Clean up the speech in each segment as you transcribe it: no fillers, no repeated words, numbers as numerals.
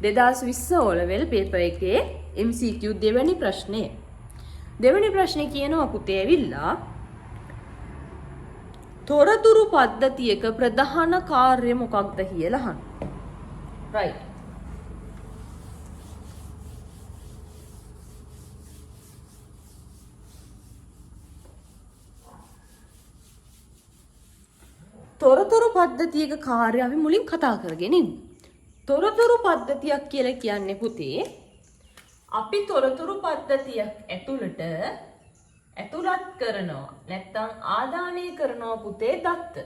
2020 O level paper එකේ MCQ දෙවෙනි ප්‍රශ්නේ. දෙවෙනි ප්‍රශ්නේ කියනවා පුතේ ඇවිල්ලා තොරතුරු පද්ධතියක ප්‍රධාන කාර්ය මොකක්ද කියලා අහන්න. right. තොරතුරු පද්ධතියක කාර්ය අපි මුලින් කතා කරගෙන ඉමු. තොරතුරු පද්ධතියක් කියලා කියන්නේ පුතේ අපි තොරතුරු පද්ධතියක් ඇතුළත් කරනවා නැත්නම් ආදානය කරනවා පුතේ දත්ත.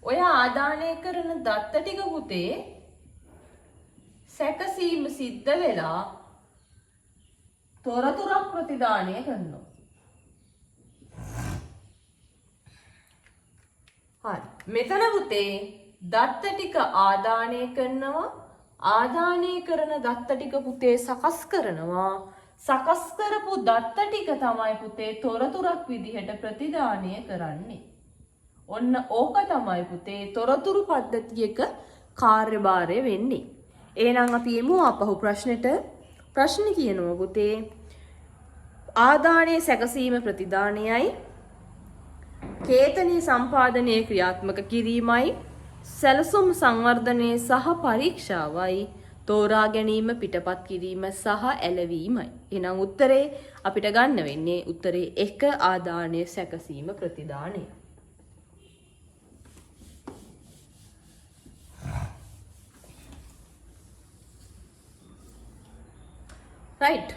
ඔය ආදානය කරන දත්ත ටික පුතේ සැකසීම සිද්ධ වෙලා තොරතුරක් ප්‍රතිදානය කරනවා. හරි. මෙතන පුතේ දත්ත ටික ආදානය කරනවා. ආදානය කරන දත්ත ටික පුතේ සකස් කරනවා. සකස් කරපු දත්ත ටික තමයි පුතේ තොරතුරක් විදිහට ප්‍රතිදානය කරන්නේ. ඔන්න ඕක තමයි පුතේ තොරතුරු පද්ධතියක කාර්යභාරය වෙන්නේ. එහෙනම් අපි එමු ආපහු ප්‍රශ්නෙට. ප්‍රශ්නේ කියනවා පුතේ ආදානයේ සැකසීම ප්‍රතිදානයයි කේතනී සම්පාදනයේ ක්‍රියාත්මක කිරීමයි සැලසුම් සංවර්ධනය සහ පරීක්ෂාවයි තෝරා ගැනීම පිටපත් කිරීම සහ ඇලවීමයි. එහෙනම් උත්තරේ අපිට ගන්න වෙන්නේ උත්තරේ 1 ආදානයේ සැකසීම ප්‍රතිදානය. right.